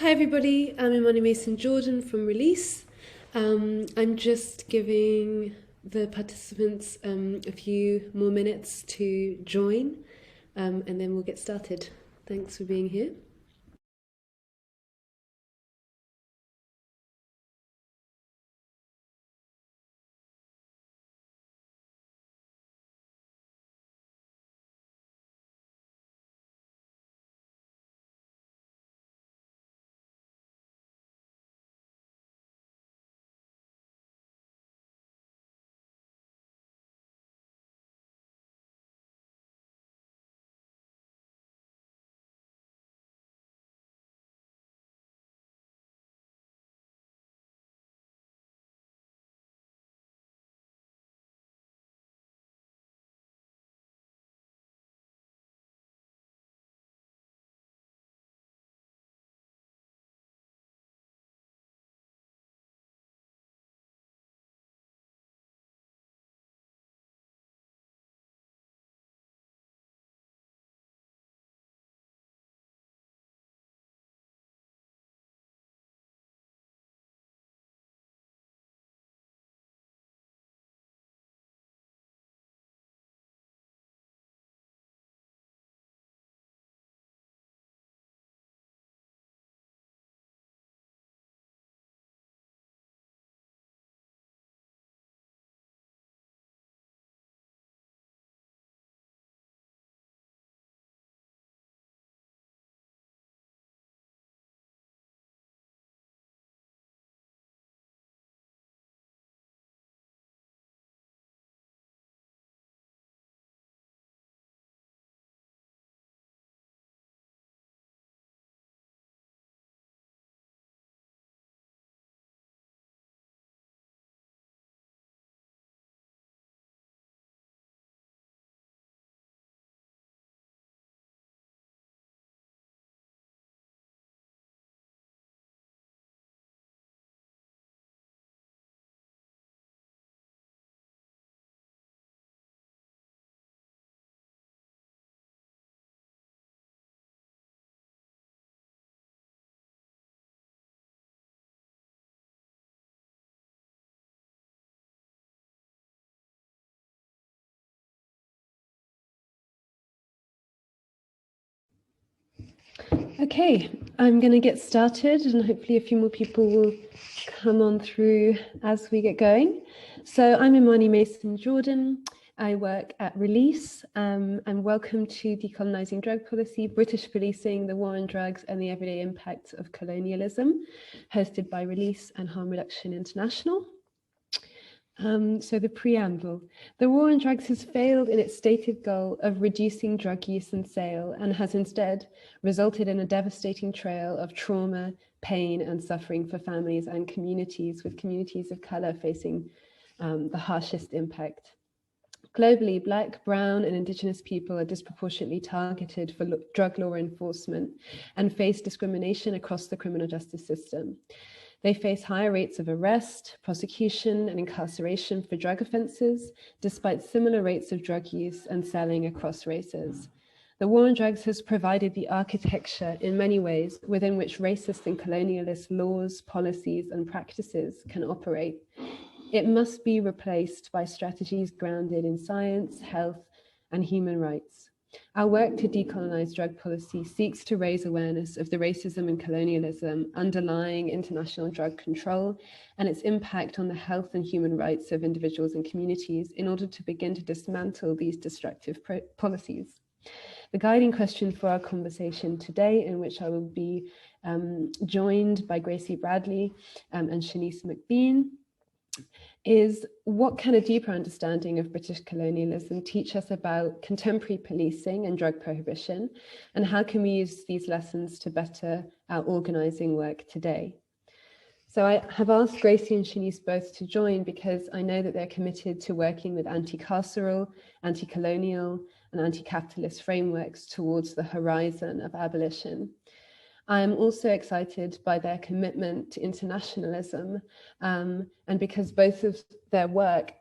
Hi everybody, I'm Imani Jordan from Release. I'm just giving the participants a few more minutes to join and then we'll get started. Thanks for being here. Okay, I'm going to get started and hopefully a few more people will come on through as we get going. So I'm Imani Jordan. I work at Release and welcome to Decolonising Drug Policy, British Policing, the War on Drugs and the Everyday Impacts of Colonialism, hosted by Release and Harm Reduction International. So the preamble. The war on drugs has failed in its stated goal of reducing drug use and sale and has instead resulted in a devastating trail of trauma, pain and suffering for families and communities, with communities of colour facing the harshest impact. Globally, Black, Brown and Indigenous people are disproportionately targeted for drug law enforcement and face discrimination across the criminal justice system. They face higher rates of arrest, prosecution, and incarceration for drug offences, despite similar rates of drug use and selling across races. The war on drugs has provided the architecture in many ways within which racist and colonialist laws, policies, and practices can operate. It must be replaced by strategies grounded in science, health, and human rights. Our work to decolonize drug policy seeks to raise awareness of the racism and colonialism underlying international drug control and its impact on the health and human rights of individuals and communities in order to begin to dismantle these destructive policies. The guiding question for our conversation today, in which I will be joined by Gracie Bradley and Shanice McBean, is what can a deeper understanding of British colonialism teach us about contemporary policing and drug prohibition, and how can we use these lessons to better our organising work today? So I have asked Gracie and Shanice both to join because I know that they're committed to working with anti-carceral, anti-colonial and anti-capitalist frameworks towards the horizon of abolition. I'm also excited by their commitment to internationalism, and because both of their work,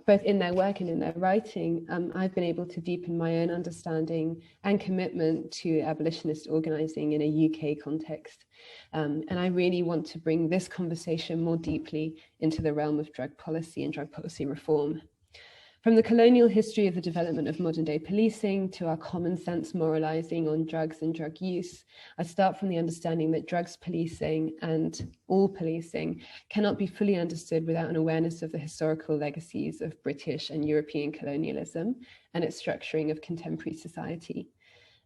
both in their work and in their writing, I've been able to deepen my own understanding and commitment to abolitionist organising in a UK context. And I really want to bring this conversation more deeply into the realm of drug policy and drug policy reform. From the colonial history of the development of modern day policing to our common sense moralizing on drugs and drug use, I start from the understanding that drugs policing and all policing cannot be fully understood without an awareness of the historical legacies of British and European colonialism and its structuring of contemporary society.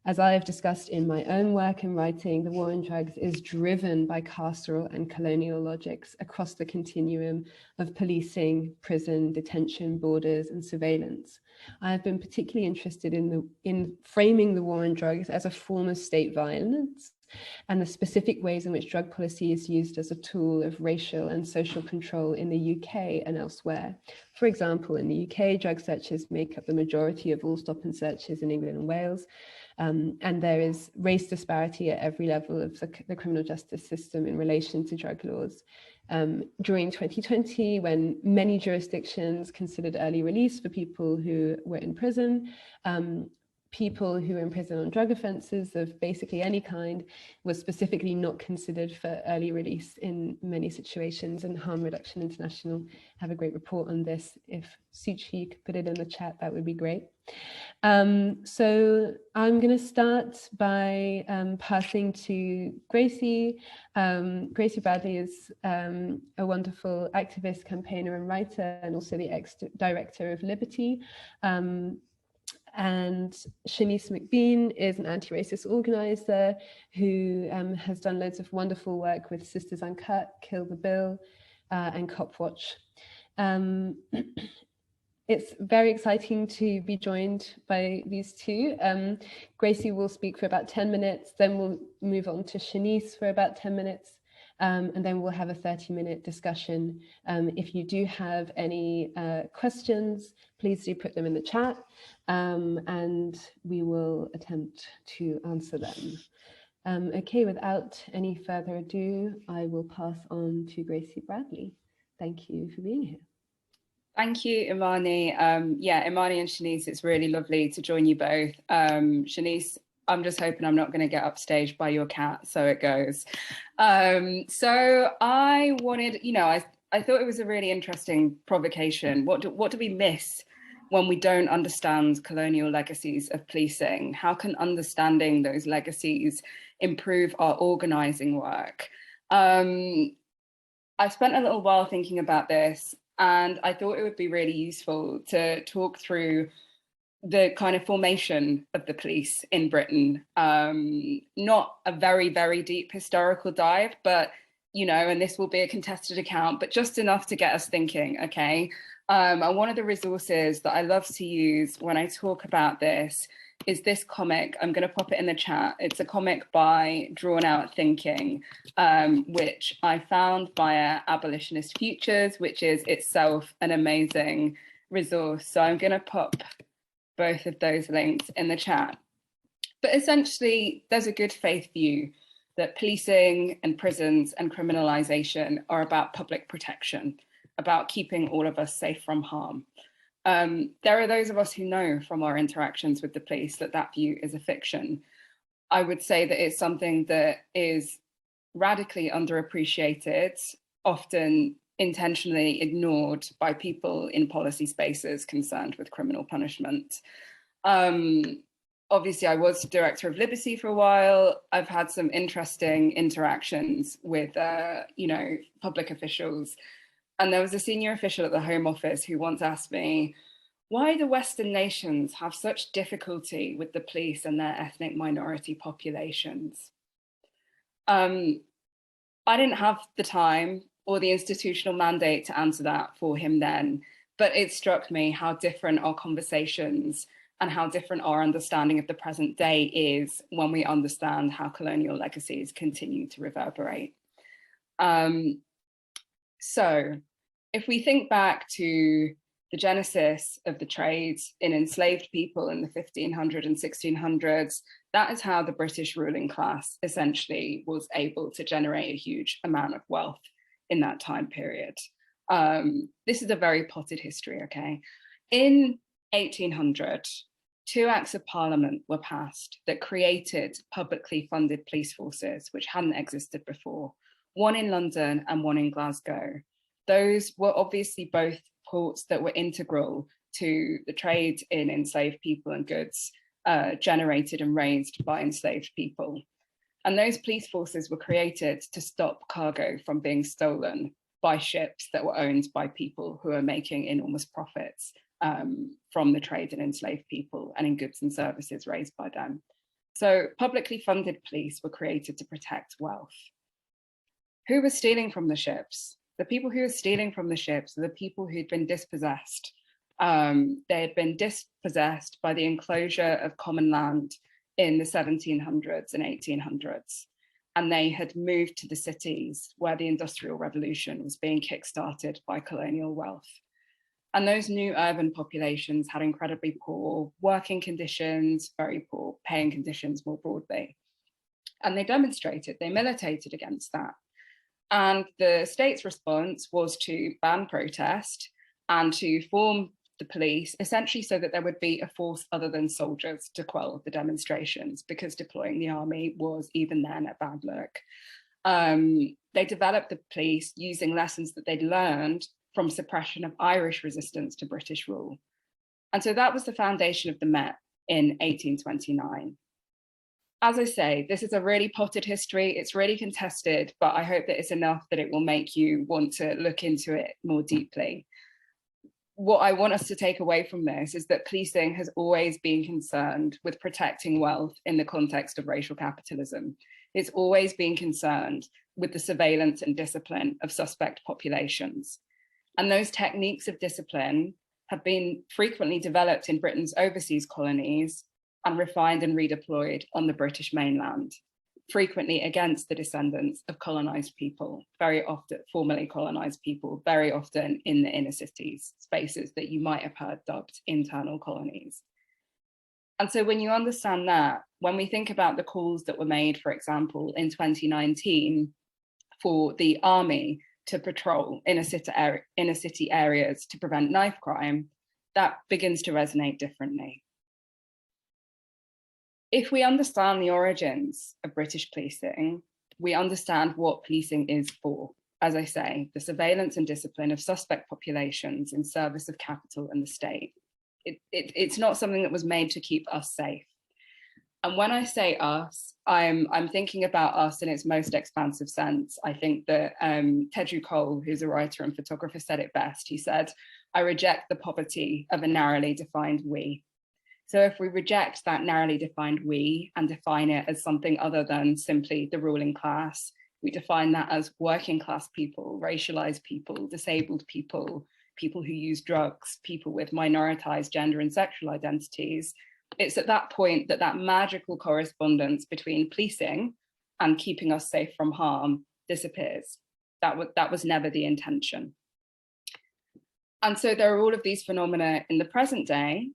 As I have discussed in my own work and writing, the war on drugs is driven by carceral and colonial logics across the continuum of policing, prison, detention, borders, and surveillance. I have been particularly interested in framing the war on drugs as a form of state violence and the specific ways in which drug policy is used as a tool of racial and social control in the UK and elsewhere. For example, in the UK, drug searches make up the majority of all stop and searches in England and Wales. And there is race disparity at every level of the criminal justice system in relation to drug laws. During 2020, when many jurisdictions considered early release for people who were in prison, people who were in prison on drug offences of basically any kind was specifically not considered for early release in many situations, and Harm Reduction International have a great report on this. If Suchi could put it in the chat, that would be great. So I'm going to start by passing to Gracie. Gracie Bradley is a wonderful activist, campaigner and writer, and also the ex-director of Liberty. And Shanice McBean is an anti-racist organizer who has done loads of wonderful work with Sisters Uncut, Kill the Bill, and Cop Watch. It's very exciting to be joined by these two. Gracie will speak for about 10 minutes, then we'll move on to Shanice for about 10 minutes, and then we'll have a 30-minute discussion. If you do have any questions, please do put them in the chat, and we will attempt to answer them. Okay, without any further ado, I will pass on to Gracie Bradley. Thank you for being here. Thank you, Imani. Yeah, Imani and Shanice, it's really lovely to join you both. Shanice, I'm just hoping I'm not going to get upstaged by your cat, so it goes. So I wanted, I thought it was a really interesting provocation. What do we miss when we don't understand colonial legacies of policing? How can understanding those legacies improve our organising work? I spent a little while thinking about this, and I thought it would be really useful to talk through the kind of formation of the police in Britain. Not a very, very deep historical dive, but, and this will be a contested account, but just enough to get us thinking, okay? And one of the resources that I love to use when I talk about this is this comic. I'm going to pop it in the chat. It's a comic by Drawn Out Thinking, which I found via Abolitionist Futures, which is itself an amazing resource. So I'm going to pop both of those links in the chat. But essentially, there's a good faith view that policing and prisons and criminalisation are about public protection, about keeping all of us safe from harm. There are those of us who know from our interactions with the police that view is a fiction. I would say that it's something that is radically underappreciated, often intentionally ignored by people in policy spaces concerned with criminal punishment. Obviously, I was director of Liberty for a while. I've had some interesting interactions with, public officials. And there was a senior official at the Home Office who once asked me, why do Western nations have such difficulty with the police and their ethnic minority populations? I didn't have the time or the institutional mandate to answer that for him then, but it struck me how different our conversations and how different our understanding of the present day is when we understand how colonial legacies continue to reverberate. So if we think back to the genesis of the trade in enslaved people in the 1500s and 1600s, That is how the British ruling class essentially was able to generate a huge amount of wealth in that time period. This is a very potted history, okay? In 1800, 2 acts of parliament were passed that created publicly funded police forces, which hadn't existed before, one in London and one in Glasgow. Those were obviously both ports that were integral to the trade in enslaved people and goods generated and raised by enslaved people. And those police forces were created to stop cargo from being stolen by ships that were owned by people who are making enormous profits from the trade in enslaved people and in goods and services raised by them. So publicly funded police were created to protect wealth. Who was stealing from the ships? The people who were stealing from the ships were the people who'd been dispossessed. They had been dispossessed by the enclosure of common land in the 1700s and 1800s. And they had moved to the cities where the Industrial Revolution was being kickstarted by colonial wealth. And those new urban populations had incredibly poor working conditions, very poor paying conditions more broadly. And they demonstrated, they militated against that. And the state's response was to ban protest and to form the police, essentially so that there would be a force other than soldiers to quell the demonstrations, because deploying the army was even then a bad look. They developed the police using lessons that they'd learned from suppression of Irish resistance to British rule. And so that was the foundation of the Met in 1829. As I say, this is a really potted history. It's really contested, but I hope that it's enough that it will make you want to look into it more deeply. What I want us to take away from this is that policing has always been concerned with protecting wealth in the context of racial capitalism. It's always been concerned with the surveillance and discipline of suspect populations. And those techniques of discipline have been frequently developed in Britain's overseas colonies and refined and redeployed on the British mainland, frequently against the descendants of colonised people, very often formerly colonised people, very often in the inner cities, spaces that you might have heard dubbed internal colonies. And so when you understand that, when we think about the calls that were made, for example, in 2019 for the army to patrol inner city areas to prevent knife crime, that begins to resonate differently. If we understand the origins of British policing, we understand what policing is for. As I say, the surveillance and discipline of suspect populations in service of capital and the state. It's not something that was made to keep us safe. And when I say us, I'm thinking about us in its most expansive sense. I think that Teju Cole, who's a writer and photographer, said it best. He said, "I reject the poverty of a narrowly defined we." So if we reject that narrowly defined we and define it as something other than simply the ruling class, we define that as working class people, racialized people, disabled people, people who use drugs, people with minoritized gender and sexual identities. It's at that point that that magical correspondence between policing and keeping us safe from harm disappears. That was never the intention. And so there are all of these phenomena in the present day,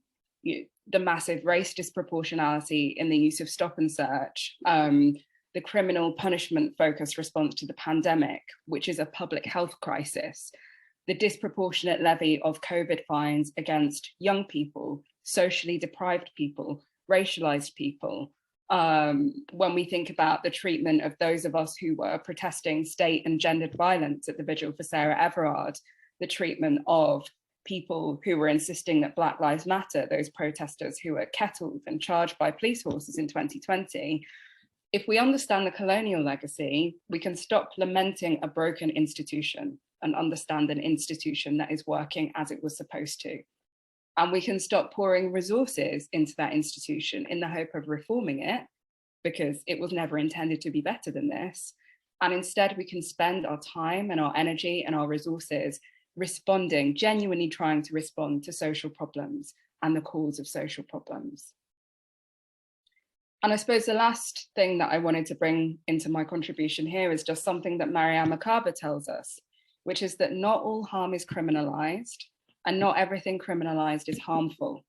the massive race disproportionality in the use of stop and search, the criminal punishment focused response to the pandemic, which is a public health crisis, the disproportionate levy of COVID fines against young people, socially deprived people, racialized people. When we think about the treatment of those of us who were protesting state and gendered violence at the vigil for Sarah Everard, the treatment of people who were insisting that Black Lives Matter, those protesters who were kettled and charged by police horses in 2020, if we understand the colonial legacy, we can stop lamenting a broken institution and understand an institution that is working as it was supposed to. And we can stop pouring resources into that institution in the hope of reforming it, because it was never intended to be better than this. And instead, we can spend our time and our energy and our resources responding, genuinely trying to respond to social problems and the cause of social problems. And I suppose the last thing that I wanted to bring into my contribution here is just something that Mariama Kaba tells us, which is that not all harm is criminalized and not everything criminalized is harmful.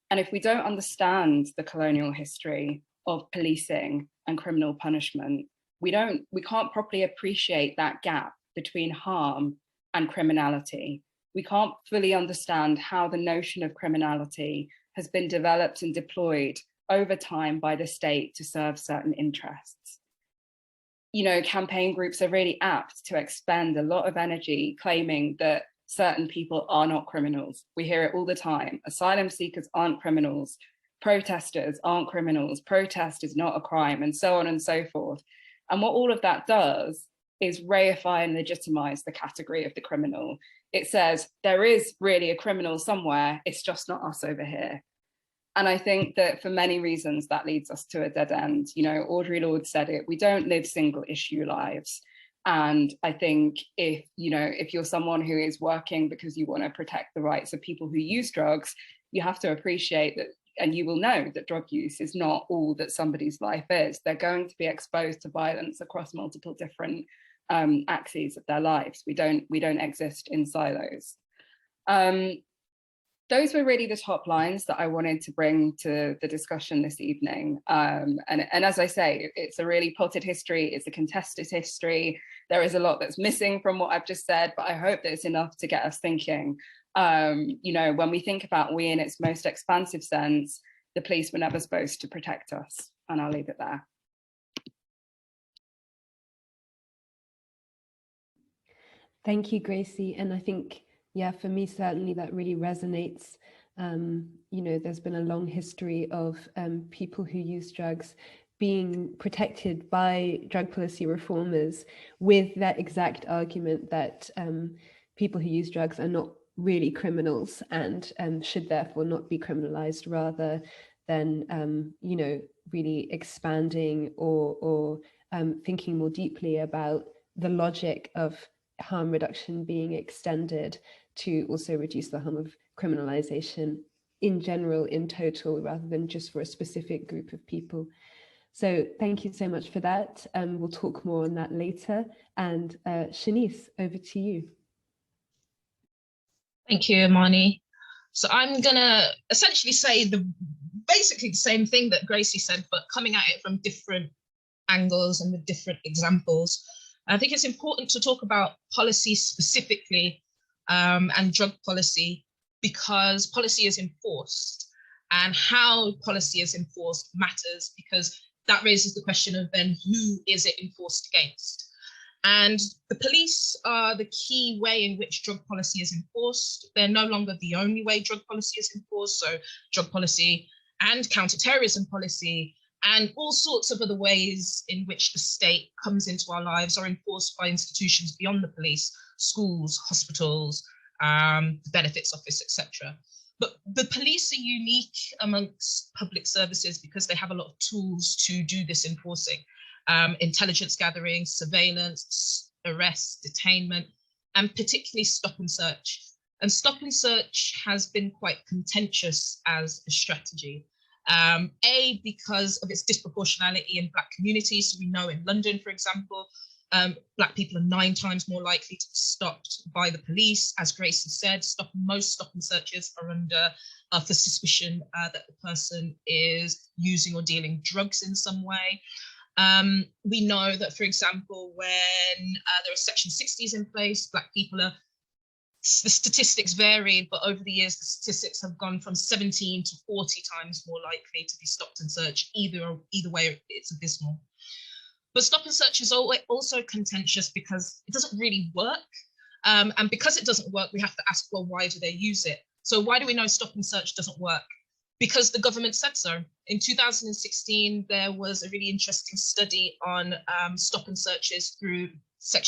And if we don't understand the colonial history of policing and criminal punishment, we can't properly appreciate that gap between harm and criminality. We can't fully understand how the notion of criminality has been developed and deployed over time by the state to serve certain interests. You know, campaign groups are really apt to expend a lot of energy claiming that certain people are not criminals. We hear it all the time. Asylum seekers aren't criminals. Protesters aren't criminals. Protest is not a crime, and so on and so forth. And what all of that does is reify and legitimize the category of the criminal. It says there is really a criminal somewhere, it's just not us over here. And I think that for many reasons that leads us to a dead end. You know, Audre Lorde said it, we don't live single issue lives. And I think if you're someone who is working because you want to protect the rights of people who use drugs, you have to appreciate that, and you will know that drug use is not all that somebody's life is. They're going to be exposed to violence across multiple different axes of their lives. We don't exist in silos. Those were really the top lines that I wanted to bring to the discussion this evening. And as I say, it's a really potted history, it's a contested history. There is a lot that's missing from what I've just said, but I hope that it's enough to get us thinking. You know, when we think about we in its most expansive sense, the police were never supposed to protect us. And I'll leave it there. Thank you, Gracie. And I think, yeah, for me, certainly that really resonates. You know, there's been a long history of people who use drugs being protected by drug policy reformers with that exact argument that people who use drugs are not really criminals and should therefore not be criminalized, rather than, you know, really expanding or thinking more deeply about the logic of harm reduction being extended to also reduce the harm of criminalization in general, in total, rather than just for a specific group of people. So thank you so much for that. We'll talk more on that later. And Shanice, over to you. Thank you, Imani. So I'm gonna essentially say basically the same thing that Gracie said, but coming at it from different angles and with different examples. I think it's important to talk about policy specifically and drug policy, because policy is enforced, and how policy is enforced matters, because that raises the question of then who is it enforced against? And the police are the key way in which drug policy is enforced. They're no longer the only way drug policy is enforced. So drug policy and counterterrorism policy and all sorts of other ways in which the state comes into our lives are enforced by institutions beyond the police, schools, hospitals, the benefits office, etc. But the police are unique amongst public services because they have a lot of tools to do this enforcing. Intelligence gathering, surveillance, arrest, detainment, and particularly stop and search. And stop and search has been quite contentious as a strategy. Because of its disproportionality in Black communities. So we know in London, for example, Black people are 9 times more likely to be stopped by the police. As Gracie said, most stop and searches are under for suspicion that the person is using or dealing drugs in some way. We know that, for example, when there are Section 60s in place, Black people are, the statistics varied, but over the years, the statistics have gone from 17 to 40 times more likely to be stopped and searched. Either way, it's abysmal. But stop and search is also contentious because it doesn't really work. And because it doesn't work, we have to ask, well, why do they use it? So why do we know stop and search doesn't work? Because the government said so. In 2016, there was a really interesting study on stop and searches through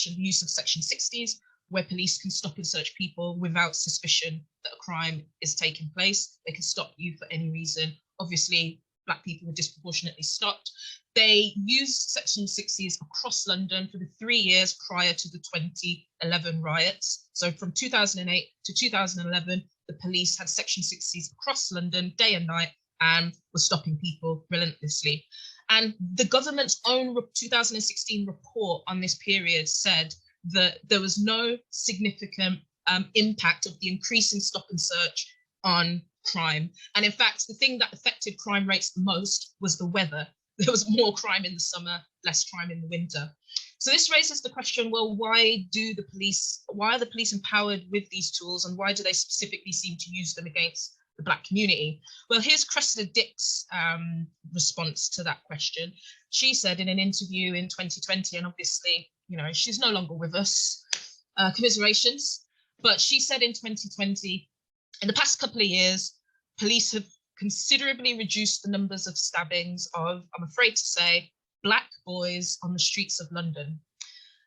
use of Section 60s, where police can stop and search people without suspicion that a crime is taking place. They can stop you for any reason. Obviously, Black people were disproportionately stopped. They used Section 60s across London for the 3 years prior to the 2011 riots. So from 2008 to 2011, the police had Section 60s across London, day and night, and were stopping people relentlessly. And the government's own 2016 report on this period said that there was no significant impact of the increase in stop and search on crime. And in fact, the thing that affected crime rates the most was the weather, there was more crime in the summer, less crime in the winter. So this raises the question, well, why are the police empowered with these tools, and why do they specifically seem to use them against the Black community? Well, here's Cressida Dick's response to that question. She said in an interview in 2020, and obviously, you know, she's no longer with us, commiserations, but she said in 2020, in the past couple of years, police have considerably reduced the numbers of stabbings of, I'm afraid to say, Black boys on the streets of London.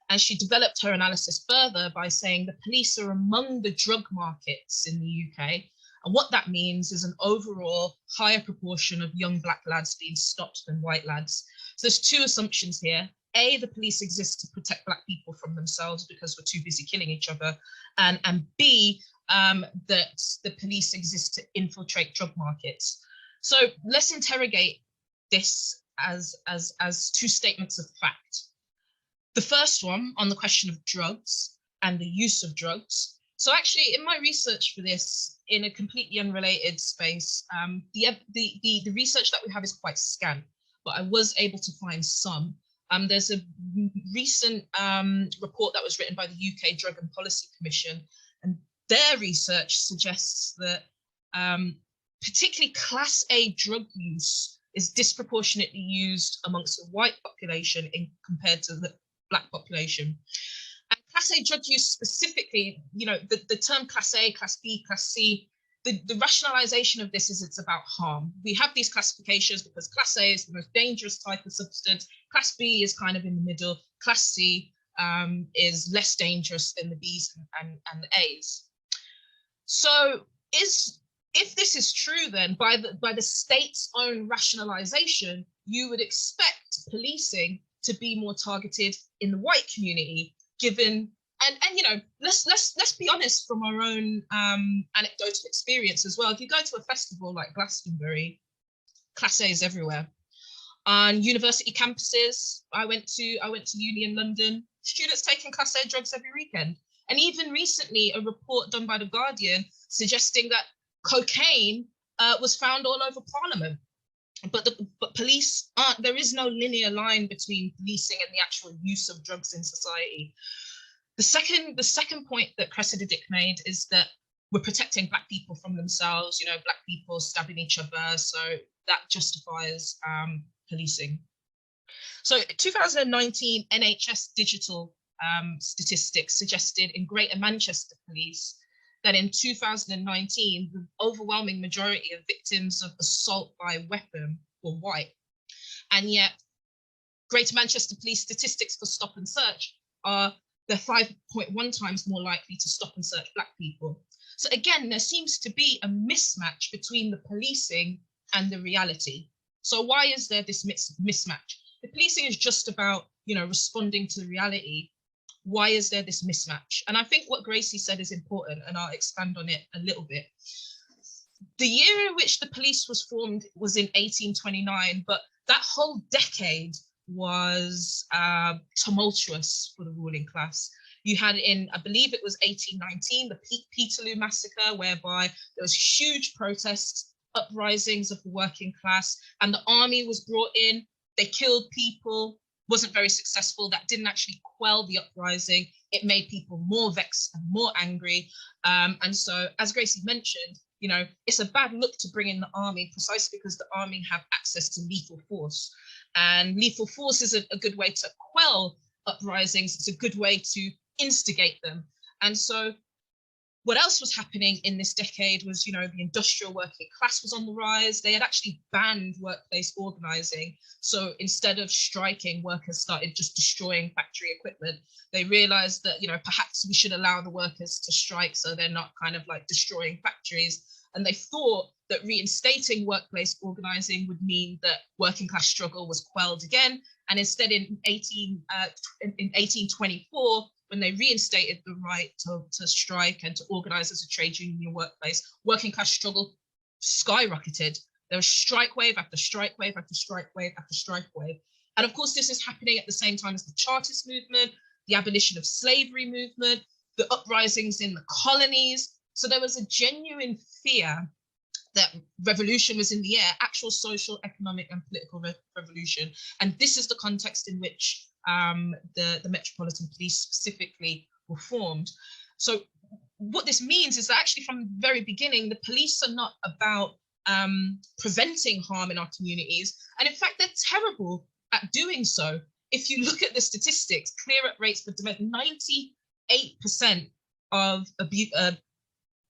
And she developed her analysis further by saying the police are among the drug markets in the UK. And what that means is an overall higher proportion of young Black lads being stopped than white lads. So there's two assumptions here. A, the police exist to protect Black people from themselves because we're too busy killing each other. And B, that the police exist to infiltrate drug markets. So let's interrogate this as two statements of fact. The first one on the question of drugs and the use of drugs. So actually, in my research for this, in a completely unrelated space, the research that we have is quite scant, but I was able to find some. There's a recent report that was written by the UK Drug and Policy Commission, and their research suggests that particularly Class A drug use is disproportionately used amongst the white population compared to the Black population. And Class A drug use specifically, you know, the term Class A, Class B, Class C, the rationalization of this is it's about harm. We have these classifications because Class A is the most dangerous type of substance, Class B is kind of in the middle, Class C is less dangerous than the Bs and the As. So if this is true, then by the state's own rationalization, you would expect policing to be more targeted in the white community, given and you know, let's be honest from our own anecdotal experience as well. If you go to a festival like Glastonbury, Class A is everywhere. On university campuses, I went to uni in London, students taking Class A drugs every weekend. And even recently, a report done by The Guardian suggesting that cocaine was found all over Parliament. But police aren't, there is no linear line between policing and the actual use of drugs in society. The second point that Cressida Dick made is that we're protecting Black people from themselves, you know, Black people stabbing each other, so that justifies policing. So 2019 NHS digital statistics suggested in Greater Manchester Police that in 2019, the overwhelming majority of victims of assault by weapon were white. And yet, Greater Manchester Police statistics for stop and search are they're 5.1 times more likely to stop and search Black people. So again, there seems to be a mismatch between the policing and the reality. So why is there this mismatch? The policing is just about, you know, responding to the reality. Why is there this mismatch? And I think what Gracie said is important, and I'll expand on it a little bit. The year in which the police was formed was in 1829, but that whole decade was tumultuous for the ruling class. You had in, I believe it was 1819, the Peterloo massacre, whereby there was huge protests, uprisings of the working class, and the army was brought in. They killed people, wasn't very successful. That didn't actually quell the uprising. It made people more vexed and more angry. And so, as Gracie mentioned, you know, it's a bad look to bring in the army precisely because the army have access to lethal force. And lethal force is a good way to quell uprisings. It's a good way to instigate them. And so what else was happening in this decade was, you know, the industrial working class was on the rise. They had actually banned workplace organising. So instead of striking, workers started just destroying factory equipment. They realised that, you know, perhaps we should allow the workers to strike so they're not kind of like destroying factories. And they thought that reinstating workplace organising would mean that working class struggle was quelled again. And instead in 1824, when they reinstated the right to strike and to organise as a trade union in your workplace, working class struggle skyrocketed. There was strike wave after strike wave after strike wave after strike wave. And of course, this is happening at the same time as the Chartist movement, the abolition of slavery movement, the uprisings in the colonies. So there was a genuine fear that revolution was in the air, actual social, economic and political revolution. And this is the context in which the Metropolitan Police specifically were formed. So what this means is that actually from the very beginning, the police are not about preventing harm in our communities. And in fact, they're terrible at doing so. If you look at the statistics, clear-up rates for domestic, 98% of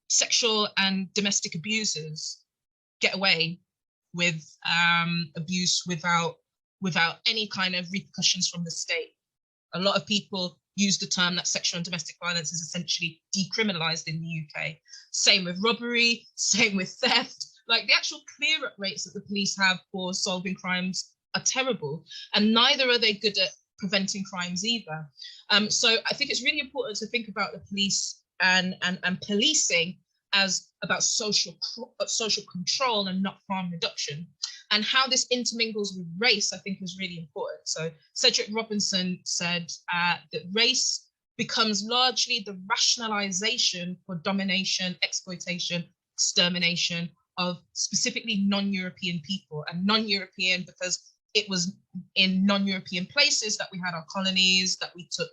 sexual and domestic abusers get away with abuse without any kind of repercussions from the state. A lot of people use the term that sexual and domestic violence is essentially decriminalised in the UK. Same with robbery, same with theft. Like the actual clear-up rates that the police have for solving crimes are terrible, and neither are they good at preventing crimes either. So I think it's really important to think about the police and policing as about social control and not harm reduction. And how this intermingles with race, I think, is really important. So Cedric Robinson said that race becomes largely the rationalization for domination, exploitation, extermination of specifically non-European people, and non-European because it was in non-European places that we had our colonies, that we took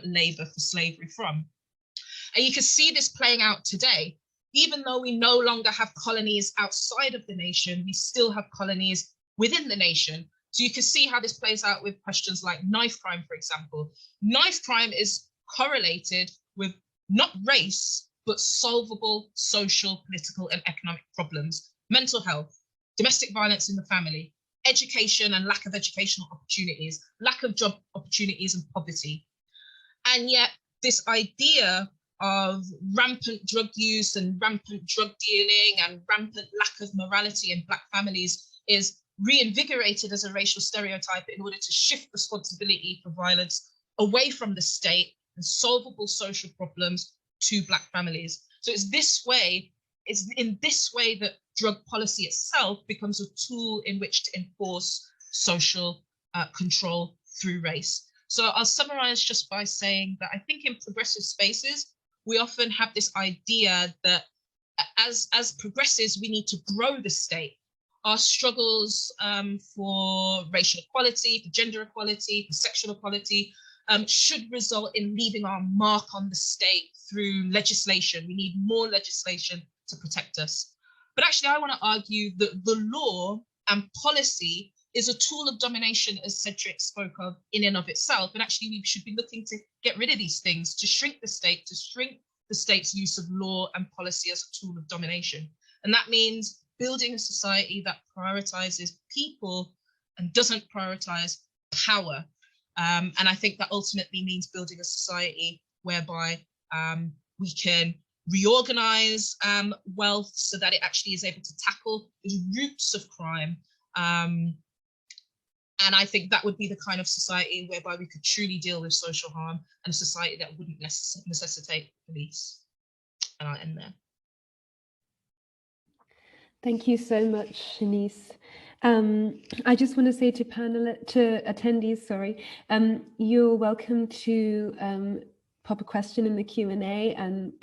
labor for slavery from. And you can see this playing out today. Even though we no longer have colonies outside of the nation, we still have colonies within the nation. So you can see how this plays out with questions like knife crime, for example. Knife crime is correlated with not race, but solvable social, political, and economic problems: mental health, domestic violence in the family, education and lack of educational opportunities, lack of job opportunities, and poverty. And yet this idea of rampant drug use and rampant drug dealing and rampant lack of morality in Black families is reinvigorated as a racial stereotype in order to shift responsibility for violence away from the state and solvable social problems to Black families. So it's in this way that drug policy itself becomes a tool in which to enforce social control through race. So I'll summarize just by saying that I think in progressive spaces, we often have this idea that as progressives, we need to grow the state. Our struggles for racial equality, for gender equality, for sexual equality should result in leaving our mark on the state through legislation. We need more legislation to protect us. But actually, I want to argue that the law and policy is a tool of domination, as Cedric spoke of, in and of itself. And actually, we should be looking to get rid of these things, to shrink the state, to shrink the state's use of law and policy as a tool of domination. And that means building a society that prioritizes people and doesn't prioritize power. And I think that ultimately means building a society whereby we can reorganize wealth so that it actually is able to tackle the roots of crime. And I think that would be the kind of society whereby we could truly deal with social harm, and a society that wouldn't necessitate police. And I'll end there. Thank you so much, Shanice. I just want to say to attendees, you're welcome to pop a question in the Q&A, and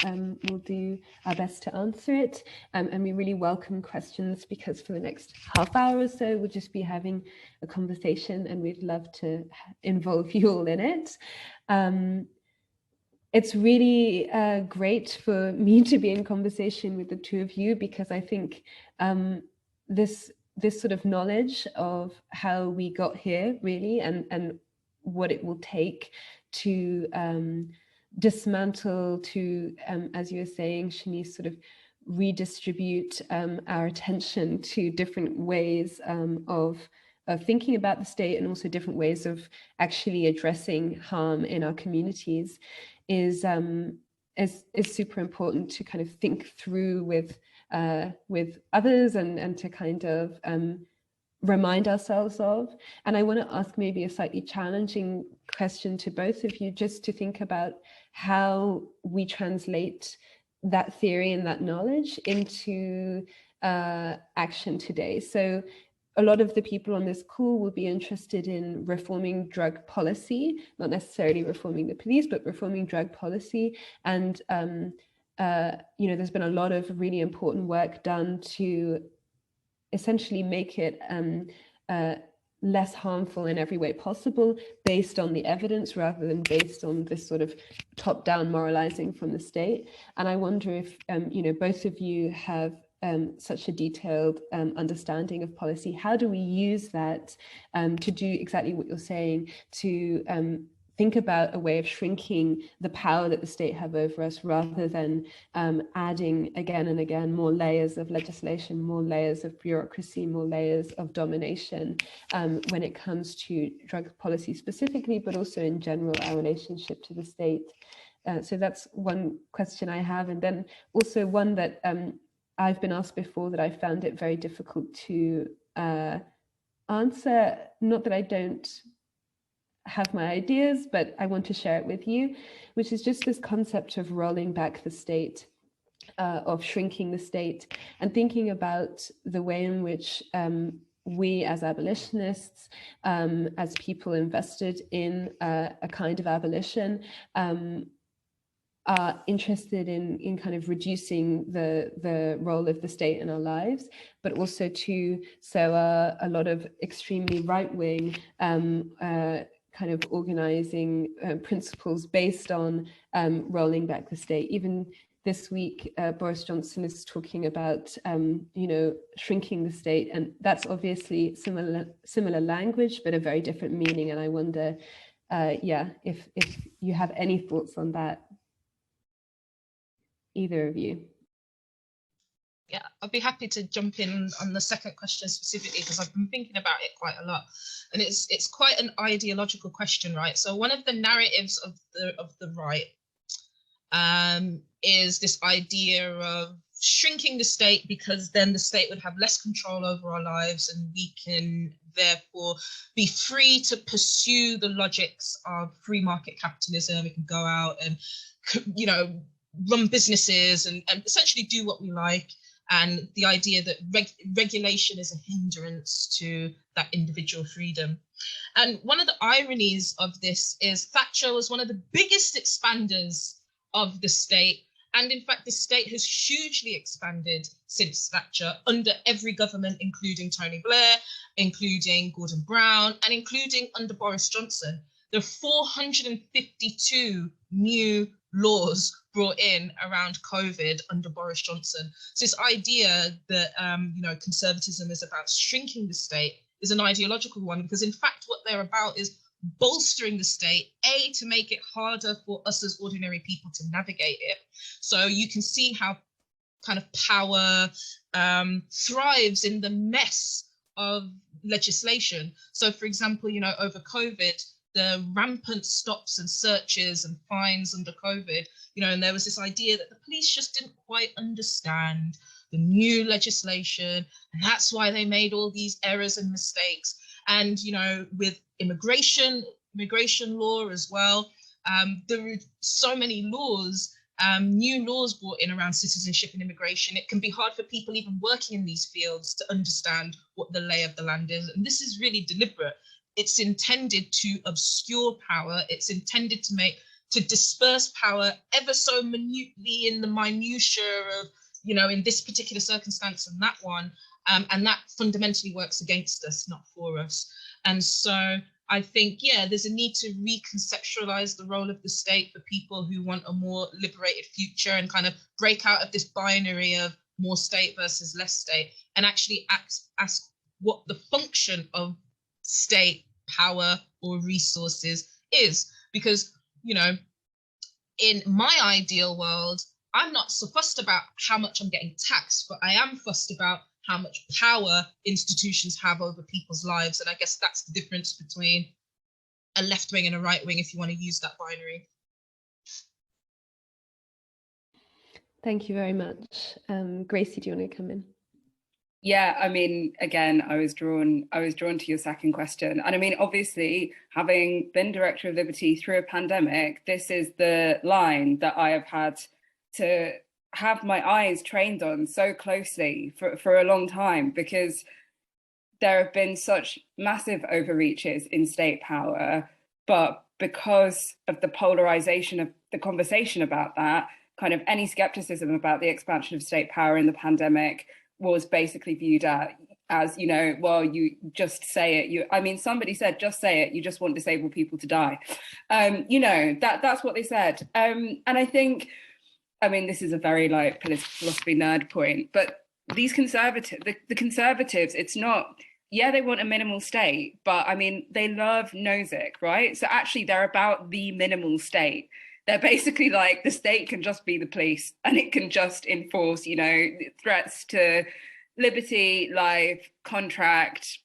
we'll do our best to answer it. And we really welcome questions, because for the next half hour or so, we'll just be having a conversation, and we'd love to involve you all in it. It's really great for me to be in conversation with the two of you, because I think this sort of knowledge of how we got here, really, and what it will take to dismantle, to, as you were saying, Shanice, sort of redistribute our attention to different ways of thinking about the state, and also different ways of actually addressing harm in our communities, is super important to kind of think through with others, and to kind of remind ourselves of. And I want to ask maybe a slightly challenging question to both of you, just to think about how we translate that theory and that knowledge into action today. So a lot of the people on this call will be interested in reforming drug policy, not necessarily reforming the police, but reforming drug policy, and there's been a lot of really important work done to essentially make it less harmful in every way possible, based on the evidence rather than based on this sort of top-down moralizing from the state. And I wonder if both of you have such a detailed understanding of policy. How do we use that to do exactly what you're saying, to think about a way of shrinking the power that the state have over us, rather than adding again and again more layers of legislation, more layers of bureaucracy, more layers of domination when it comes to drug policy specifically, but also in general, our relationship to the state. So that's one question I have. And then also one that I've been asked before that I found it very difficult to answer. Not that I don't have my ideas, but I want to share it with you, which is just this concept of rolling back the state, of shrinking the state, and thinking about the way in which we as abolitionists, as people invested in a kind of abolition, are interested in kind of reducing the role of the state in our lives, but also a lot of extremely right-wing kind of organizing principles based on rolling back the state. Even this week, Boris Johnson is talking about, shrinking the state, and that's obviously similar language, but a very different meaning. And I wonder, if you have any thoughts on that, either of you. Yeah, I'll be happy to jump in on the second question specifically, because I've been thinking about it quite a lot, and it's quite an ideological question, right? So one of the narratives of the right is this idea of shrinking the state, because then the state would have less control over our lives, and we can therefore be free to pursue the logics of free market capitalism. We can go out and run businesses and essentially do what we like. And the idea that regulation is a hindrance to that individual freedom. And one of the ironies of this is Thatcher was one of the biggest expanders of the state. And in fact, the state has hugely expanded since Thatcher, under every government, including Tony Blair, including Gordon Brown, and including under Boris Johnson. There are 452 new laws brought in around COVID under Boris Johnson. So this idea that conservatism is about shrinking the state is an ideological one, because in fact what they're about is bolstering the state, to make it harder for us as ordinary people to navigate it. So you can see how kind of power thrives in the mess of legislation. So for example, over COVID, the rampant stops and searches and fines under COVID, and there was this idea that the police just didn't quite understand the new legislation, and that's why they made all these errors and mistakes. And, with immigration law as well, there were so many laws, new laws brought in around citizenship and immigration. It can be hard for people even working in these fields to understand what the lay of the land is. And this is really deliberate. It's intended to obscure power. It's intended to disperse power ever so minutely in the minutiae of, in this particular circumstance and that one. And that fundamentally works against us, not for us. And so I think, there's a need to reconceptualize the role of the state for people who want a more liberated future, and kind of break out of this binary of more state versus less state, and actually ask what the function of state power or resources is. Because, in my ideal world, I'm not so fussed about how much I'm getting taxed, but I am fussed about how much power institutions have over people's lives. And I guess that's the difference between a left wing and a right wing, if you want to use that binary. Thank you very much. Gracie, do you want to come in? Yeah, I mean, again, I was drawn to your second question. And I mean, obviously, having been Director of Liberty through a pandemic, this is the line that I have had to have my eyes trained on so closely for a long time, because there have been such massive overreaches in state power, but because of the polarization of the conversation about that, kind of any skepticism about the expansion of state power in the pandemic was basically viewed as, you know, well, you just say it. Somebody said, just say it. You just want disabled people to die. You know, that's what they said. And I think, this is a very like political philosophy nerd point, but these conservatives, the conservatives, it's not, yeah, they want a minimal state, but they love Nozick, right? So actually they're about the minimal state. They're basically like, the state can just be the police and it can just enforce, you know, threats to liberty, life, contract,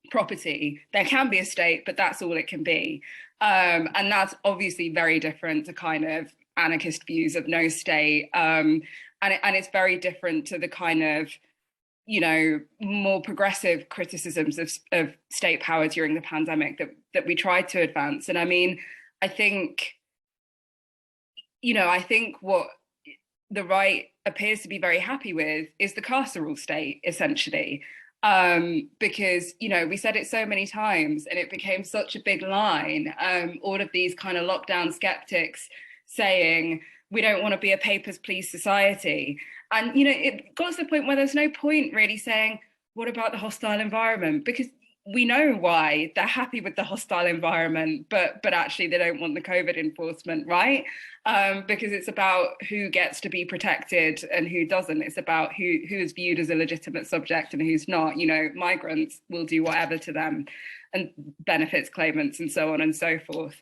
property. There can be a state, but that's all it can be. And that's obviously very different to kind of anarchist views of no state. And it's very different to the kind of, you know, more progressive criticisms of state power during the pandemic that we tried to advance. And I think what the right appears to be very happy with is the carceral state, essentially. Because, you know, we said it so many times and it became such a big line, all of these kind of lockdown skeptics saying, we don't want to be a papers, please society. And, you know, it got to the point where there's no point really saying, what about the hostile environment? Because we know why they're happy with the hostile environment, but actually they don't want the COVID enforcement, right? Because it's about who gets to be protected and who doesn't. It's about who is viewed as a legitimate subject and who's not. You know, migrants will do whatever to them, and benefits claimants and so on and so forth.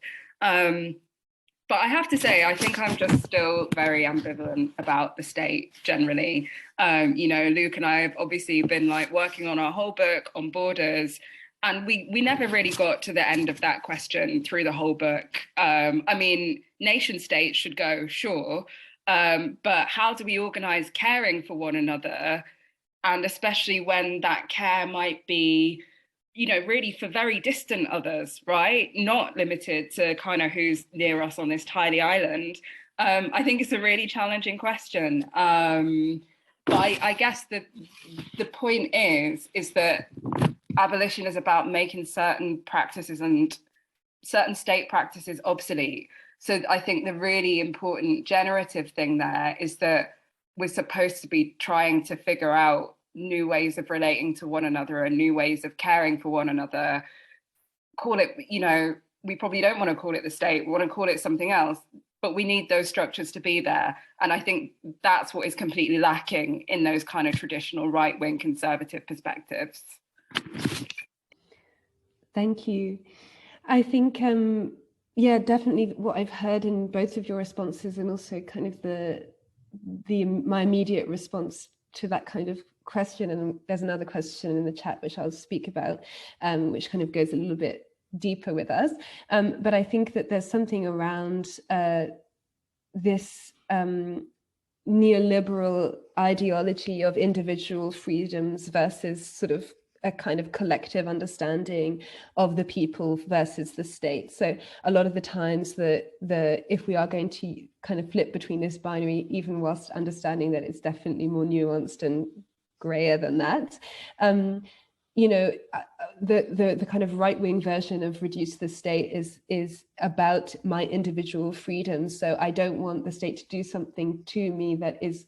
But I have to say, I think I'm just still very ambivalent about the state generally. You know, Luke and I have obviously been like working on our whole book on borders, and we never really got to the end of that question through the whole book. Nation states should go, sure, but how do we organise caring for one another? And especially when that care might be, you know, really for very distant others, right? Not limited to kind of who's near us on this tiny island. I think it's a really challenging question. But I guess the point is that abolition is about making certain practices and certain state practices obsolete. So I think the really important generative thing there is that we're supposed to be trying to figure out new ways of relating to one another and new ways of caring for one another. Call it, you know, we probably don't want to call it the state, we want to call it something else, but we need those structures to be there. And I think that's what is completely lacking in those kind of traditional right-wing conservative perspectives. Thank you. I think, yeah, definitely what I've heard in both of your responses, and also kind of my immediate response to that kind of question, and there's another question in the chat which I'll speak about, which kind of goes a little bit deeper with us. But I think that there's something around this neoliberal ideology of individual freedoms versus sort of a kind of collective understanding of the people versus the state. So a lot of the times if we are going to kind of flip between this binary, even whilst understanding that it's definitely more nuanced and grayer than that, you know, the kind of right-wing version of reduce the state is about my individual freedom. So I don't want the state to do something to me that is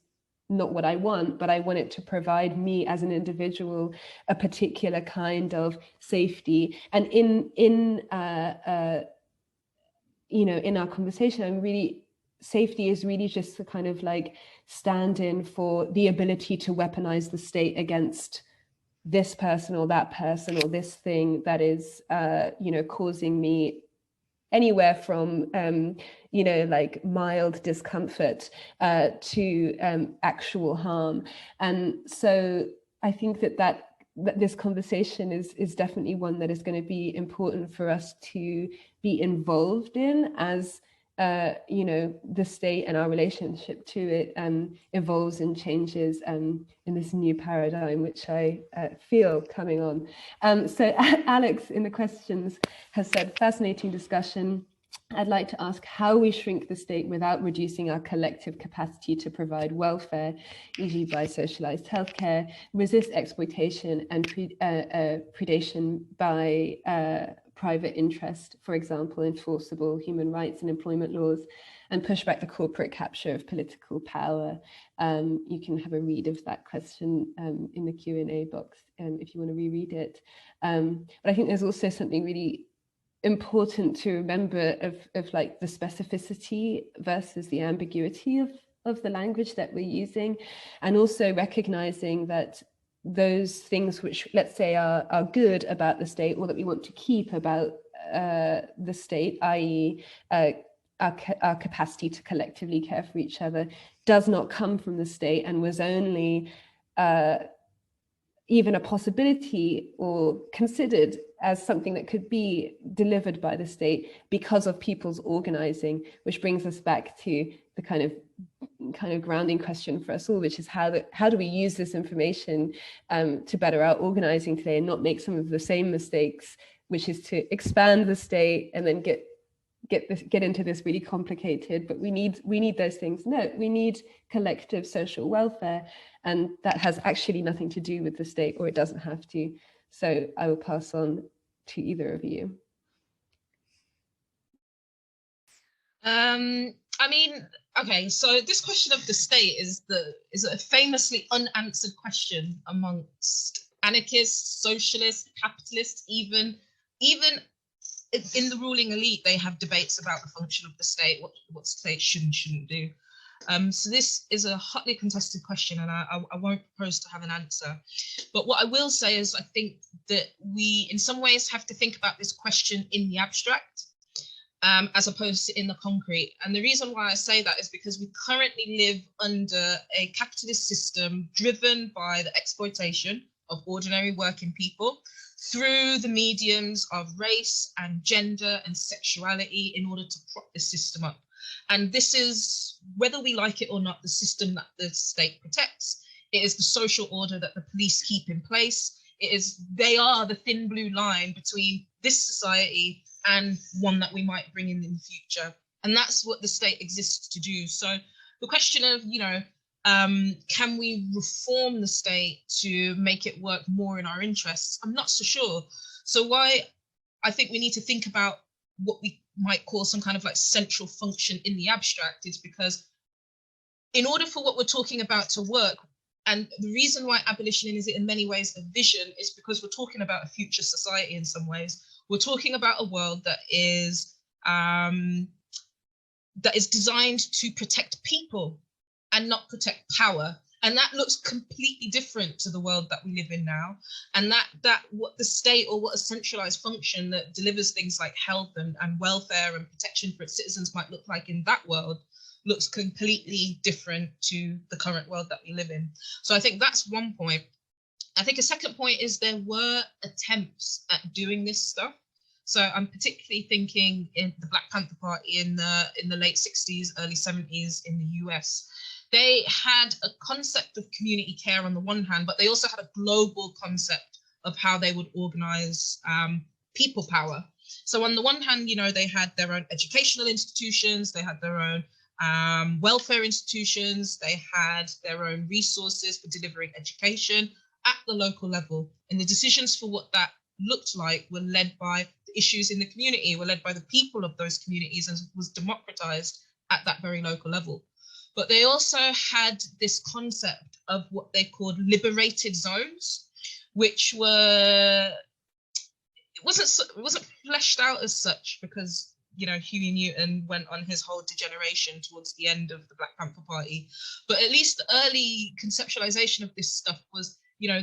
not what I want, but I want it to provide me as an individual a particular kind of safety. And in you know, in our conversation, safety is really just the kind of like stand-in for the ability to weaponize the state against this person or that person or this thing that is, you know, causing me anywhere from, you know, like mild discomfort to actual harm. And so I think that this conversation is definitely one that is going to be important for us to be involved in as, you know, the state and our relationship to it evolves and changes in this new paradigm, which I feel coming on. So Alex in the questions has said, fascinating discussion. I'd like to ask how we shrink the state without reducing our collective capacity to provide welfare, e.g. by socialized healthcare, resist exploitation and predation by private interest, for example, enforceable human rights and employment laws, and push back the corporate capture of political power. You can have a read of that question in the Q&A box if you want to reread it. But I think there's also something really important to remember of like the specificity versus the ambiguity of the language that we're using, and also recognizing that those things which, let's say, are good about the state, or that we want to keep about the state, i.e. Our capacity to collectively care for each other, does not come from the state, and was only even a possibility or considered as something that could be delivered by the state because of people's organizing, which brings us back to the kind of grounding question for us all, which is how do we use this information to better our organizing today and not make some of the same mistakes, which is to expand the state and then get into this really complicated, but we need those things. No, we need collective social welfare, and that has actually nothing to do with the state, or it doesn't have to. So I will pass on to either of you. I mean, okay, so this question of the state is a famously unanswered question amongst anarchists, socialists, capitalists, even in the ruling elite. They have debates about the function of the state, what state should and shouldn't do. So this is a hotly contested question, and I won't propose to have an answer. But what I will say is I think that we, in some ways, have to think about this question in the abstract, as opposed to in the concrete. And the reason why I say that is because we currently live under a capitalist system driven by the exploitation of ordinary working people through the mediums of race and gender and sexuality in order to prop the system up. And this is, whether we like it or not, the system that the state protects. It is the social order that the police keep in place. They are the thin blue line between this society and one that we might bring in the future. And that's what the state exists to do. So the question of, can we reform the state to make it work more in our interests? I'm not so sure. So why I think we need to think about what we might call some kind of like central function in the abstract is because in order for what we're talking about to work, and the reason why abolition is in many ways a vision is because we're talking about a future society in some ways. We're talking about a world that is designed to protect people and not protect power. And that looks completely different to the world that we live in now. And that what the state, or what a centralized function that delivers things like health and welfare and protection for its citizens might look like in that world, looks completely different to the current world that we live in. So I think that's one point. I think a second point is there were attempts at doing this stuff. So I'm particularly thinking in the Black Panther Party in the late 60s, early 70s in the US. They had a concept of community care on the one hand, but they also had a global concept of how they would organize people power. So on the one hand, they had their own educational institutions, they had their own welfare institutions, they had their own resources for delivering education at the local level. And the decisions for what that looked like were led by the issues in the community, were led by the people of those communities, and was democratized at that very local level. But they also had this concept of what they called liberated zones, which were, it wasn't fleshed out as such because, Huey Newton went on his whole degeneration towards the end of the Black Panther Party. But at least the early conceptualization of this stuff was,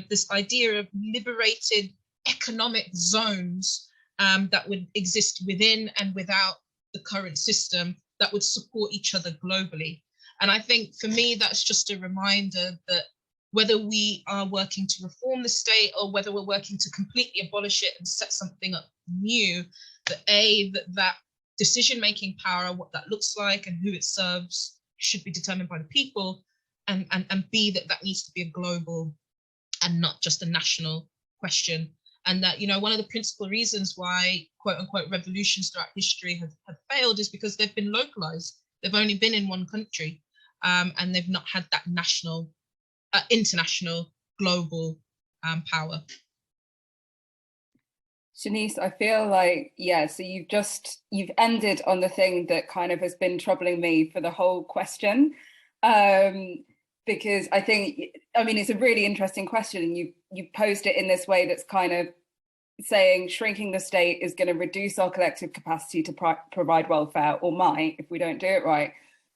this idea of liberated economic zones that would exist within and without the current system that would support each other globally. And I think for me, that's just a reminder that whether we are working to reform the state or whether we're working to completely abolish it and set something up new, that decision-making power, what that looks like and who it serves should be determined by the people, and B, that needs to be a global and not just a national question. And that, one of the principal reasons why quote unquote revolutions throughout history have failed is because they've been localized. They've only been in one country. And they've not had that national, international, global power. Shanice, I feel like, yeah, so you've ended on the thing that kind of has been troubling me for the whole question. Because I think, I mean, it's a really interesting question, and you posed it in this way that's kind of saying shrinking the state is going to reduce our collective capacity to provide welfare, or might, if we don't do it right.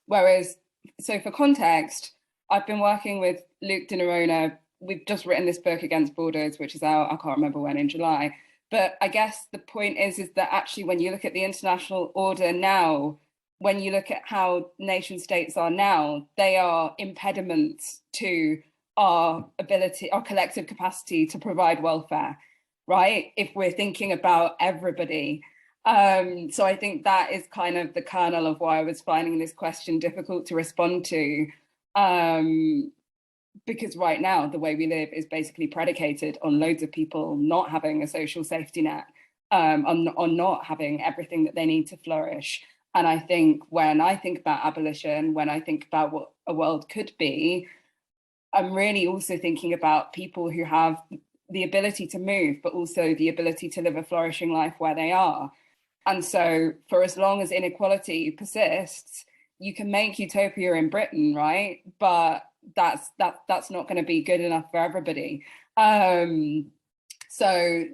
Whereas, so for context, I've been working with Luke Di Nerona. We've just written this book, Against Borders, which is out, I can't remember when, in July. But I guess the point is that actually when you look at the international order now, when you look at how nation states are now, they are impediments to our ability, our collective capacity to provide welfare, right? If we're thinking about everybody. So I think that is kind of the kernel of why I was finding this question difficult to respond to. Because right now, the way we live is basically predicated on loads of people not having a social safety net, on not having everything that they need to flourish. And I think when I think about abolition, when I think about what a world could be, I'm really also thinking about people who have the ability to move, but also the ability to live a flourishing life where they are. And so for as long as inequality persists, you can make utopia in Britain, right? But that's not going to be good enough for everybody. So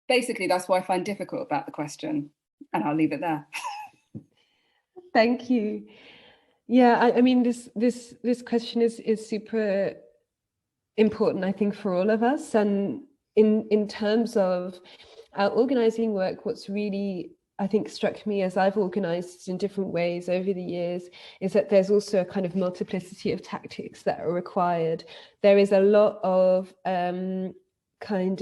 basically, that's what I find difficult about the question, and I'll leave it there. Thank you. Yeah, I mean, this question is super important, I think, for all of us. And in terms of our organizing work, what's really, I think, struck me as I've organized in different ways over the years is that there's also a kind of multiplicity of tactics that are required. There is a lot of kind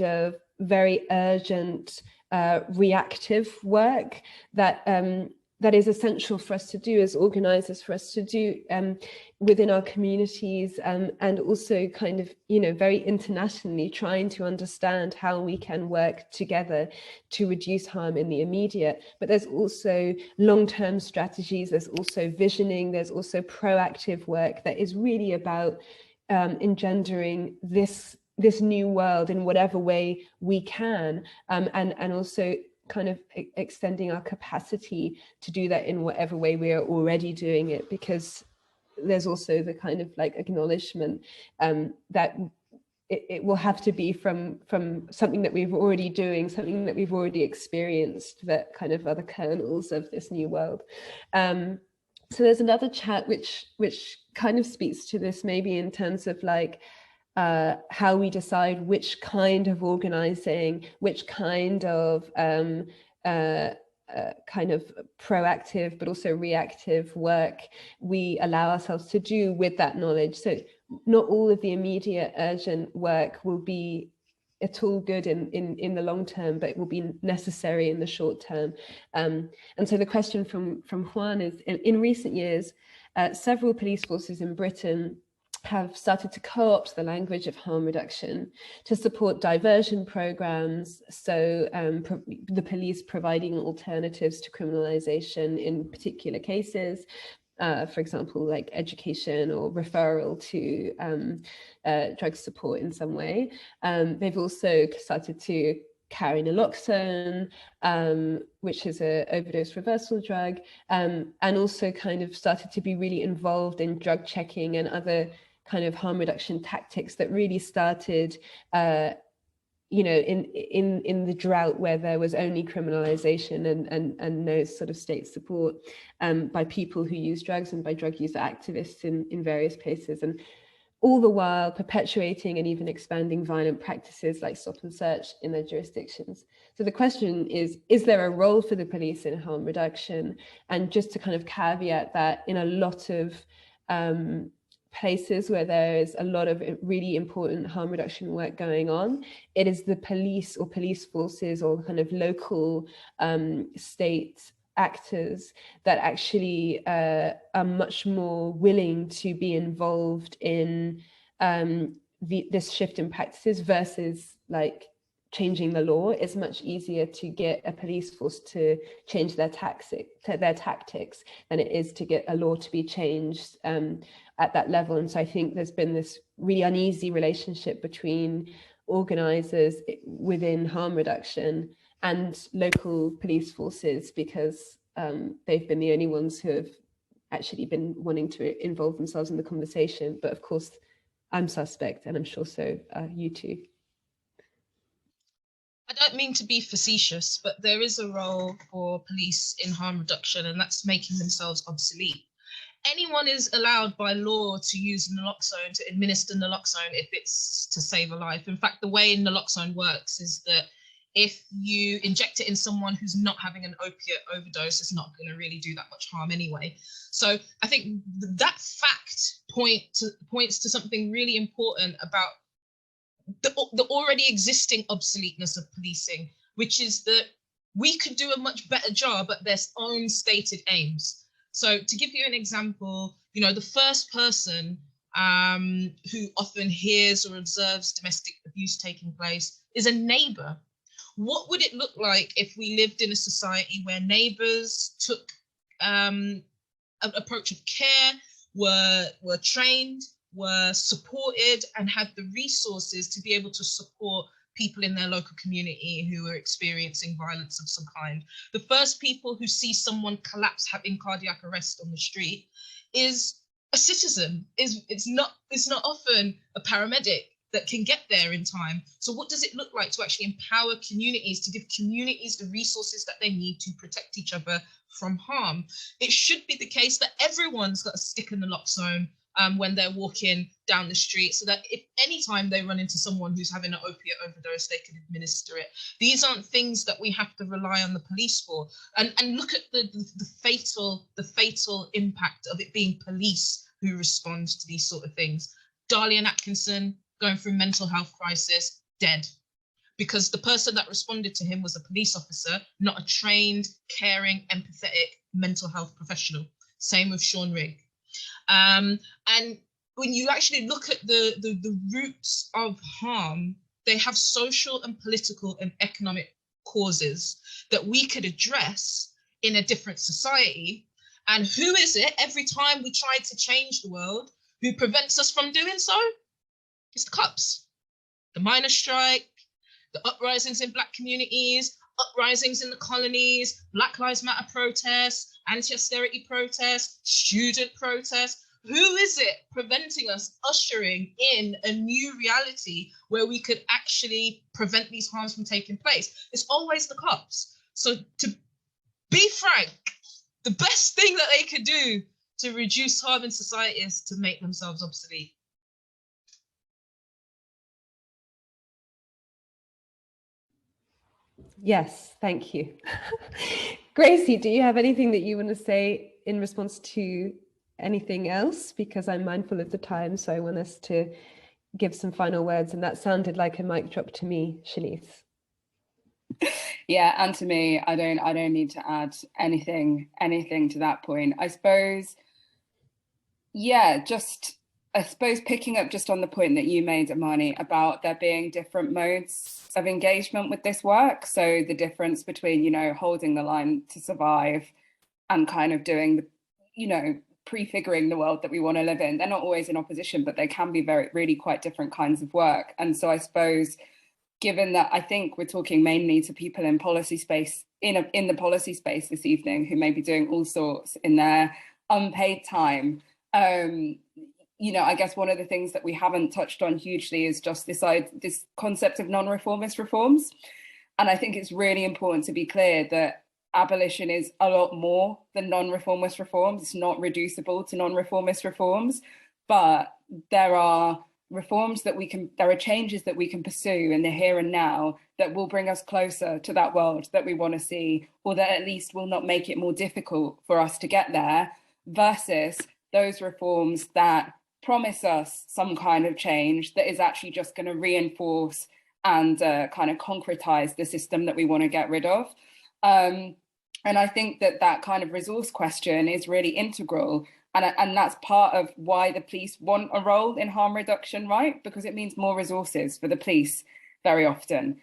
of very urgent reactive work that is essential for us to do as organizers, for us to do within our communities, and also kind of, very internationally trying to understand how we can work together to reduce harm in the immediate. But there's also long-term strategies, there's also visioning, there's also proactive work that is really about engendering this new world in whatever way we can, and also kind of extending our capacity to do that in whatever way we are already doing it, because there's also the kind of like acknowledgement that it will have to be from something that we've already doing, something that we've already experienced, that kind of are the kernels of this new world. So there's another chat which kind of speaks to this, maybe in terms of like how we decide which kind of organizing, which kind of kind of proactive but also reactive work we allow ourselves to do with that knowledge. So not all of the immediate urgent work will be at all good in the long term, but it will be necessary in the short term. And so the question from Juan is, in recent years, several police forces in Britain have started to co-opt the language of harm reduction to support diversion programs. So the police providing alternatives to criminalization in particular cases, for example, like education or referral to drug support in some way. They've also started to carry naloxone, which is an overdose reversal drug, and also kind of started to be really involved in drug checking and other kind of harm reduction tactics that really started, in the drought where there was only criminalization and no sort of state support by people who use drugs and by drug user activists in various places, and all the while perpetuating and even expanding violent practices like stop and search in their jurisdictions. So the question is there a role for the police in harm reduction? And just to kind of caveat that, in a lot of places where there is a lot of really important harm reduction work going on, it is the police or police forces or kind of local state actors that actually are much more willing to be involved in this shift in practices versus like changing the law. It's much easier to get a police force to change their tactics than it is to get a law to be changed at that level. And so I think there's been this really uneasy relationship between organizers within harm reduction and local police forces, because they've been the only ones who have actually been wanting to involve themselves in the conversation. But of course, I'm suspect, and I'm sure so you too. I don't mean to be facetious, but there is a role for police in harm reduction, and that's making themselves obsolete. Anyone is allowed by law to use naloxone, to administer naloxone if it's to save a life. In fact, the way naloxone works is that if you inject it in someone who's not having an opiate overdose, it's not going to really do that much harm anyway. So I think that fact points to something really important about the already existing obsoleteness of policing, which is that we could do a much better job at their own stated aims. So to give you an example, you know, the first person who often hears or observes domestic abuse taking place is a neighbour. What would it look like if we lived in a society where neighbours took an approach of care, were trained, were supported, and had the resources to be able to support people in their local community who are experiencing violence of some kind? The first people who see someone collapse having cardiac arrest on the street is a citizen. It's not often a paramedic that can get there in time. So what does it look like to actually empower communities, to give communities the resources that they need to protect each other from harm? It should be the case that everyone's got a stick in the naloxone when they're walking down the street, so that if any time they run into someone who's having an opiate overdose, they can administer it. These aren't things that we have to rely on the police for. And look at the fatal impact of it being police who respond to these sort of things. Darlian Atkinson going through mental health crisis, dead, because the person that responded to him was a police officer, not a trained, caring, empathetic mental health professional. Same with Sean Rigg. And when you actually look at the roots of harm, they have social and political and economic causes that we could address in a different society. And who is it every time we try to change the world who prevents us from doing so? It's the cops. The miners' strike, the uprisings in Black communities, uprisings in the colonies, Black Lives Matter protests, anti-austerity protests, student protests. Who is it preventing us ushering in a new reality where we could actually prevent these harms from taking place? It's always the cops. So to be frank, the best thing that they could do to reduce harm in society is to make themselves obsolete. Yes, thank you. Gracie, do you have anything that you want to say in response to anything else? Because I'm mindful of the time, so I want us to give some final words, and that sounded like a mic drop to me, Shanice. Yeah, and to me, I don't need to add anything to that point. I suppose, yeah, I suppose picking up just on the point that you made, Imani, about there being different modes of engagement with this work. So the difference between, you know, holding the line to survive and kind of doing the, you know, prefiguring the world that we want to live in. They're not always in opposition, but they can be really quite different kinds of work. And so I suppose, given that I think we're talking mainly to people in policy space, in the policy space this evening, who may be doing all sorts in their unpaid time, you know, I guess one of the things that we haven't touched on hugely is just this concept of non-reformist reforms. And I think it's really important to be clear that abolition is a lot more than non-reformist reforms. It's not reducible to non-reformist reforms, but there are reforms that there are changes that we can pursue in the here and now that will bring us closer to that world that we want to see, or that at least will not make it more difficult for us to get there, versus those reforms that promise us some kind of change that is actually just going to reinforce and kind of concretize the system that we want to get rid of. And I think that kind of resource question is really integral. And that's part of why the police want a role in harm reduction, right? Because it means more resources for the police very often.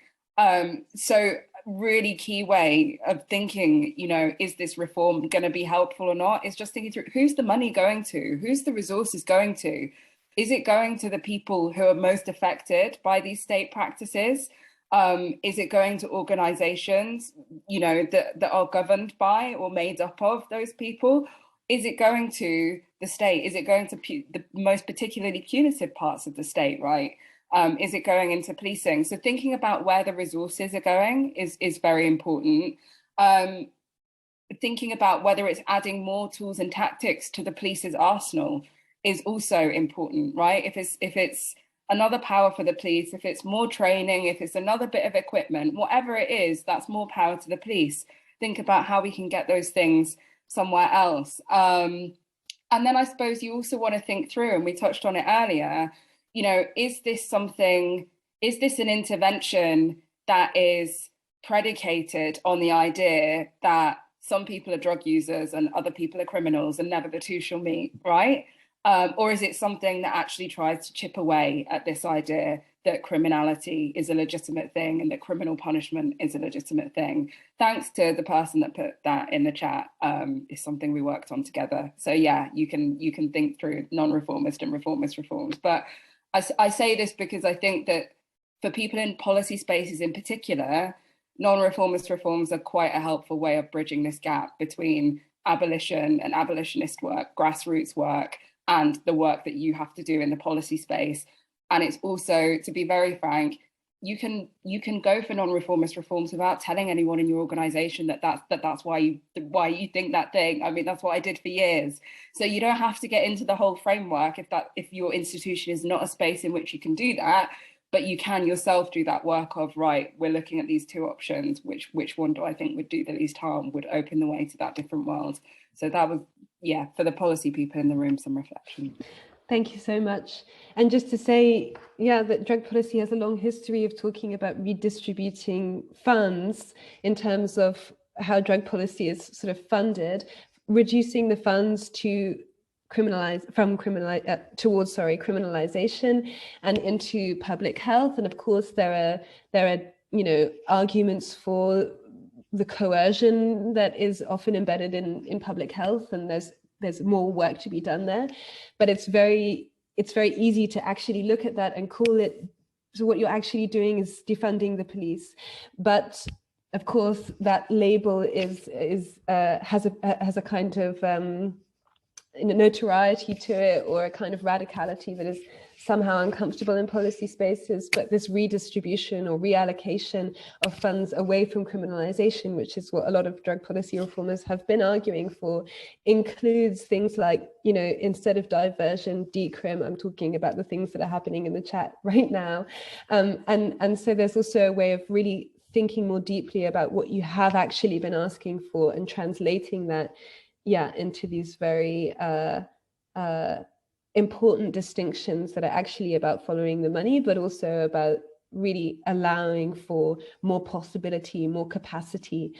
So really key way of thinking, you know, is this reform going to be helpful or not? Is just thinking through, who's the money going to? Who's the resources going to? Is it going to the people who are most affected by these state practices? Is it going to organizations, you know, that are governed by or made up of those people? Is it going to the state? Is it going to the most particularly punitive parts of the state, right? Is it going into policing? So thinking about where the resources are going is very important. Thinking about whether it's adding more tools and tactics to the police's arsenal is also important, right? If it's another power for the police, if it's more training, if it's another bit of equipment, whatever it is, that's more power to the police. Think about how we can get those things somewhere else. And then I suppose you also want to think through, and we touched on it earlier, you know, is this an intervention that is predicated on the idea that some people are drug users and other people are criminals and never the two shall meet, right? Or is it something that actually tries to chip away at this idea that criminality is a legitimate thing and that criminal punishment is a legitimate thing? Thanks to the person that put that in the chat. It's something we worked on together. So yeah, you can think through non-reformist and reformist reforms. But I say this because I think that for people in policy spaces in particular, non-reformist reforms are quite a helpful way of bridging this gap between abolition and abolitionist work, grassroots work, and the work that you have to do in the policy space. And it's also, to be very frank, you can go for non-reformist reforms without telling anyone in your organization that's why you think that thing. I mean, that's what I did for years. So you don't have to get into the whole framework if your institution is not a space in which you can do that. But you can yourself do that work of, right, we're looking at these two options, which one do I think would do the least harm, would open the way to that different world. So that was, yeah, for the policy people in the room, some reflection. Thank you so much. And just to say, yeah, that drug policy has a long history of talking about redistributing funds in terms of how drug policy is sort of funded, reducing the funds to criminalization and into public health. And of course, there are you know, arguments for the coercion that is often embedded in public health, and there's more work to be done there. But it's very easy to actually look at that and call it, so what you're actually doing is defunding the police. But of course, that label has a kind of notoriety to it, or a kind of radicality that is somehow uncomfortable in policy spaces. But this redistribution or reallocation of funds away from criminalization, which is what a lot of drug policy reformers have been arguing for, includes things like, you know, instead of diversion, decrim. I'm talking about the things that are happening in the chat right now. And so there's also a way of really thinking more deeply about what you have actually been asking for and translating that, yeah, into these very important distinctions that are actually about following the money, but also about really allowing for more possibility, more capacity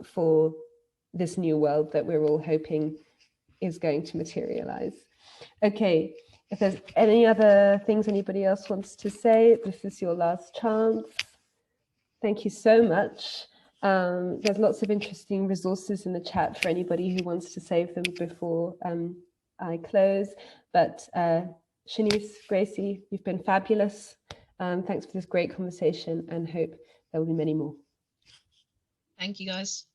for this new world that we're all hoping is going to materialize. Okay, if there's any other things anybody else wants to say, this is your last chance. Thank you so much. There's lots of interesting resources in the chat for anybody who wants to save them before I close. But Shanice, Gracie, you've been fabulous. Thanks for this great conversation, and hope there will be many more. Thank you, guys.